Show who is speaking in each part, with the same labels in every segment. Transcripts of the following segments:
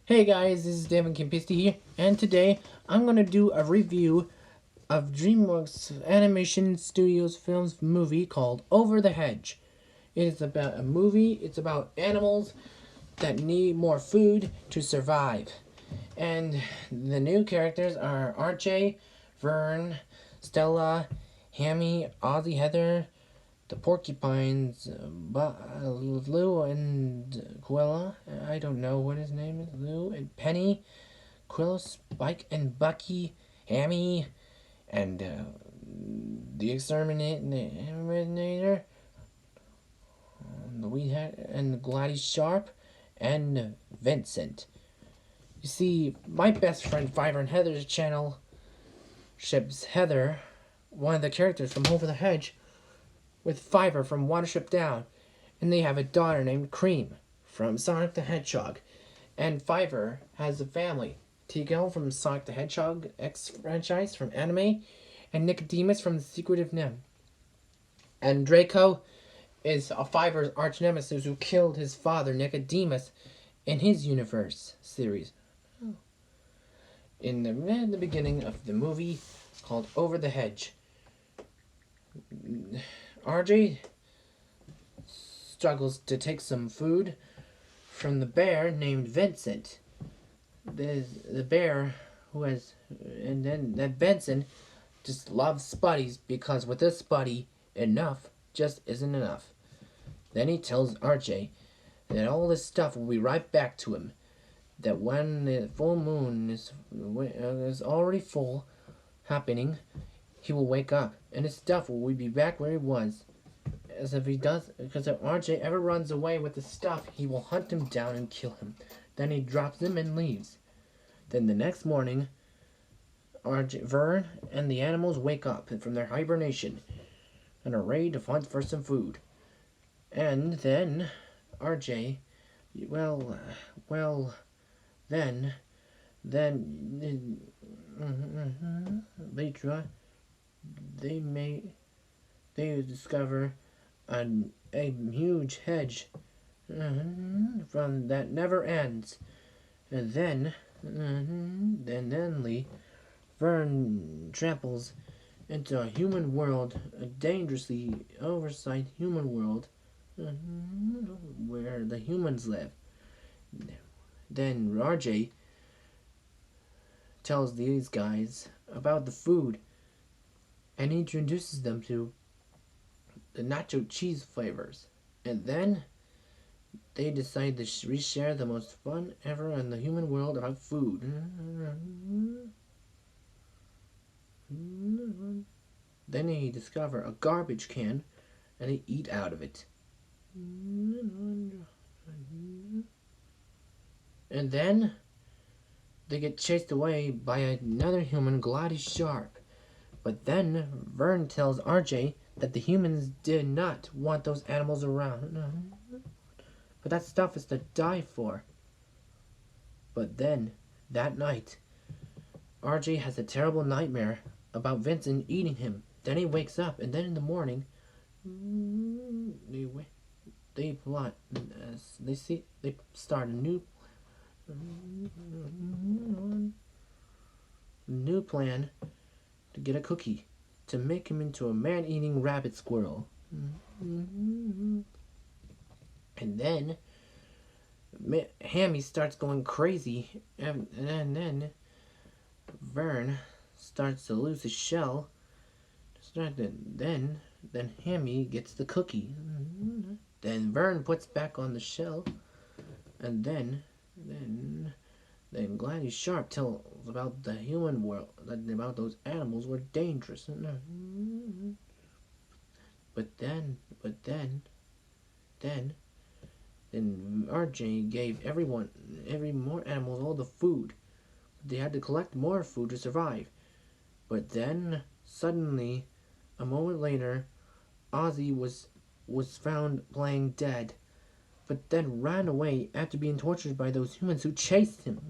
Speaker 1: Hey guys, this is Devin Kempisty here, and today I'm going to do a review of DreamWorks Animation Studios film's movie called Over the Hedge. It is about a movie, it's about animals that need more food to survive. And the new characters are RJ, Vern, Stella, Hammy, Ozzy, Heather, the porcupines, Lou and Quilla. I don't know what his name is. Lou and Penny, Quilla, Spike and Bucky, Hammy, and the exterminator, the Weed Hat, and Gladys Sharp, and Vincent. You see, my best friend Fiver&Heather's channel ships Heather, one of the characters from Over the Hedge, with Fiver from Watership Down, and they have a daughter named Cream from Sonic the Hedgehog. And Fiver has a family, Tigo from Sonic the Hedgehog X franchise from anime, and Nicodemus from The Secret of Nim. And Draco is a Fiver's arch nemesis who killed his father Nicodemus in his universe series. In the beginning of the movie called Over the Hedge, RJ struggles to take some food from the bear named Vincent. The bear who has, and then that Vincent just loves Spuddies because with this Spuddy, enough just isn't enough. Then he tells RJ that all this stuff will be right back to him. That when the full moon is already full, happening, he will wake up and his stuff will be back where he was. As if he does, because if RJ ever runs away with the stuff, he will hunt him down and kill him. Then he drops him and leaves. Then the next morning, RJ, Vern, and the animals wake up from their hibernation and are ready to hunt for some food. And then RJ, then they discover a huge hedge from that never ends. And then Vern tramples into a human world, a dangerously oversized human world, where the humans live. Then RJ tells these guys about the food and introduces them to the nacho cheese flavors. And then they decide to reshare the most fun ever in the human world about food. Then they discover a garbage can and they eat out of it. And then they get chased away by another human, Gladys Sharp. But then Vern tells RJ that the humans did not want those animals around. But that stuff is to die for. But then, that night, RJ has a terrible nightmare about Vincent eating him. Then he wakes up, and then in the morning, they plot. They start a new plan to get a cookie to make him into a man-eating rabbit squirrel. And then Hammy starts going crazy, and then Vern starts to lose his shell. Then Hammy gets the cookie. Then Vern puts back on the shell, and then Gladys Sharp tells about the human world, about those animals were dangerous. But then RJ gave every more animals all the food. They had to collect more food to survive. But then suddenly, a moment later, Ozzy was found playing dead, but then ran away after being tortured by those humans who chased him.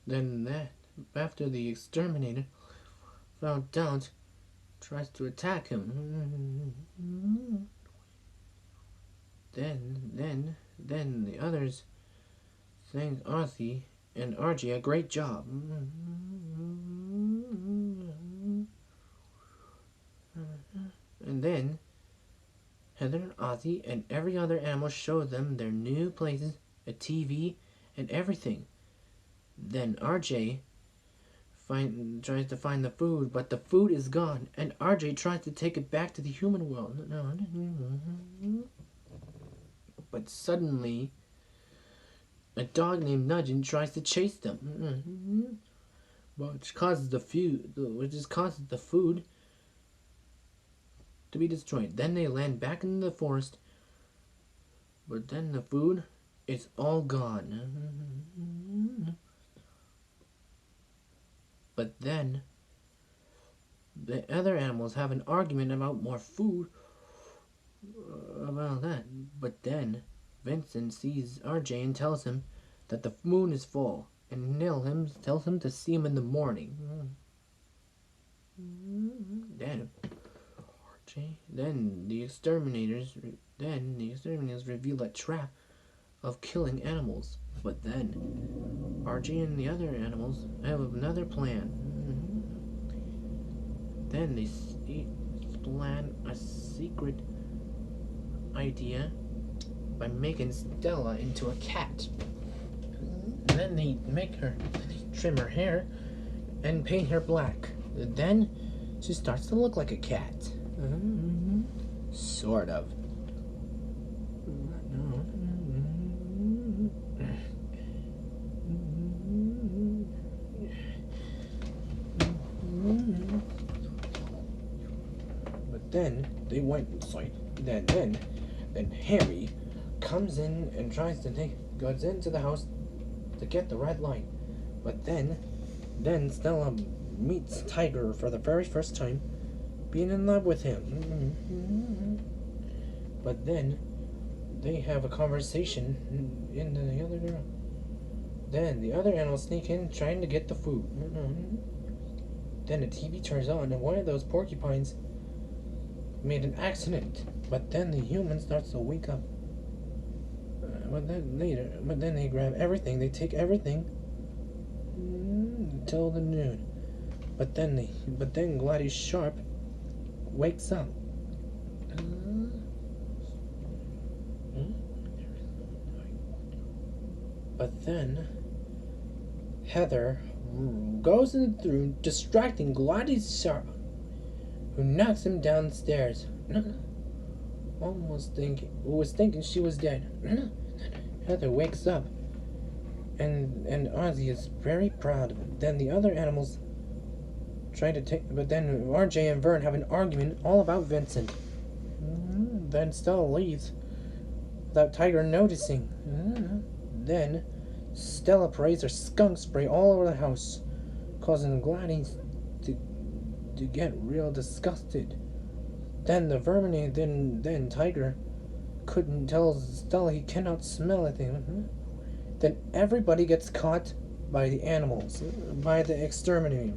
Speaker 1: Then after the exterminator found out, tries to attack him. then the others thanked Ozzy and RJ a great job. And then Heather, Ozzy, and every other animal showed them their new places, a TV, and everything. Then RJ tries to find the food, but the food is gone, and RJ tries to take it back to the human world. But suddenly, a dog named Nugent tries to chase them, which causes the food to be destroyed. Then they land back in the forest, but then the food is all gone. But then the other animals have an argument about more food, about that. But then Vincent sees RJ and tells him that the moon is full, and tells him to see him in the morning. Then the exterminators reveal a trap of killing animals. But then RJ and the other animals have another plan. Then they plan a secret idea by making Stella into a cat. Then they trim her hair and paint her black. Then she starts to look like a cat. Sort of. But then they went inside. Then Harry comes in and goes into the house to get the red light. But then Stella meets Tiger for the very first time, being in love with him. But then they have a conversation in the other room. Then the other animals sneak in trying to get the food. Then the TV turns on and one of those porcupines made an accident. But then the human starts to wake up. But then they grab everything. They take everything until the noon. But then Gladys Sharp wakes up. But then Heather goes into the room, distracting Gladys Sharp, who knocks him downstairs. Who was thinking she was dead. Heather wakes up, and Ozzy is very proud of it. Then the other animals but then RJ and Vern have an argument all about Vincent. Then Stella leaves without Tiger noticing. Then Stella sprays her skunk spray all over the house, causing Gladys to get real disgusted. Then then Tiger couldn't tell Stella he cannot smell anything. Then everybody gets caught by the animals, by the exterminator.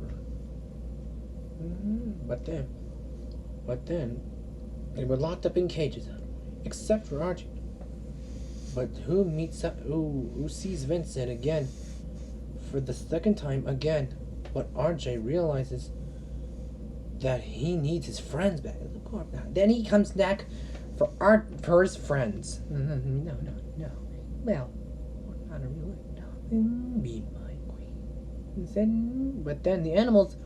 Speaker 1: But then they were locked up in cages, except for Archie. But who sees Vincent again for the second time again? But RJ realizes that he needs his friends back. Then he comes back for his friends. No. Well, not really. No. Be my queen. But then the animals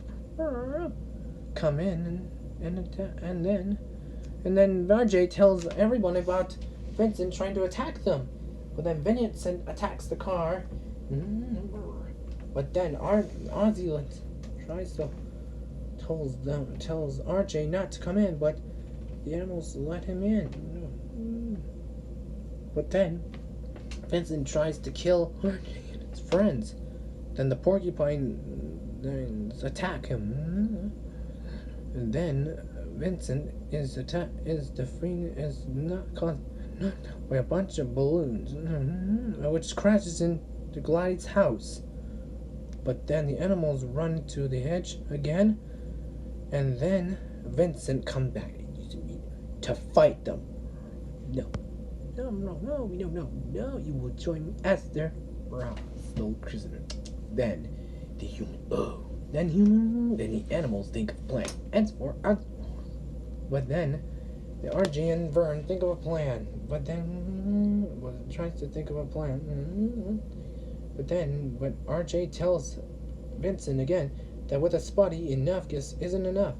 Speaker 1: come in and then RJ tells everyone about Vincent trying to attack them. But then Vincent attacks the car. But then Ozzy tells RJ not to come in, but the animals let him in. But then Vincent tries to kill RJ and his friends. Then the porcupine attack him. And then Vincent is not caused by a bunch of balloons, which crashes into Gladys' house. But then the animals run to the hedge again, and then Vincent comes back to fight them. No. No, you will join me as their slow prisoner. Then the animals think of a plan. But then the RJ and Vern think of a plan. But then tries to think of a plan. But then when RJ tells Vincent again that with a Spotty enough isn't enough.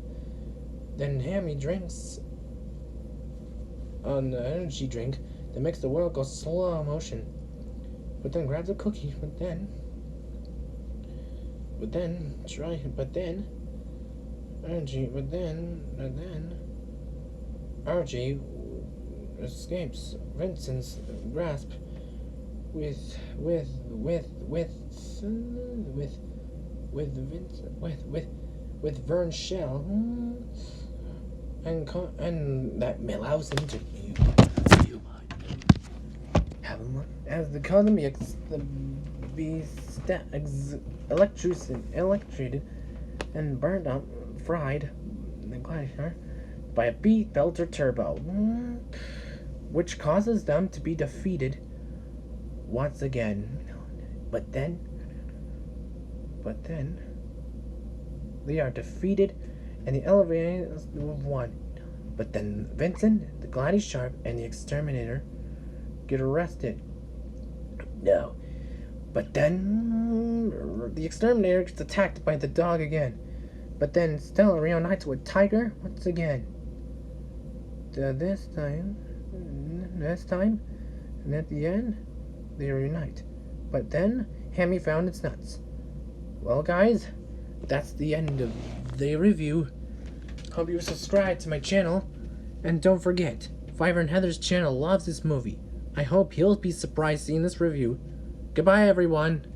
Speaker 1: Then Hammy drinks an energy drink that makes the world go slow motion. But then grabs a cookie. But then RJ escapes Vincent's grasp with Vern's shell, and that allows him to as the economy be electrocuted and burned up, fried the glacier by a B-Belter turbo, which causes them to be defeated once again. But then they are defeated and the elevators won. But then Vincent, the Glady Sharp, and the Exterminator get arrested. No. But then the Exterminator gets attacked by the dog again. But then Stella reunites with Tiger once again. This time, and at the end, they reunite. But then Hammy found its nuts. Well, guys, that's the end of the review. Hope you subscribe to my channel. And don't forget, Fiver&Heather's channel loves this movie. I hope he'll be surprised seeing this review. Goodbye, everyone.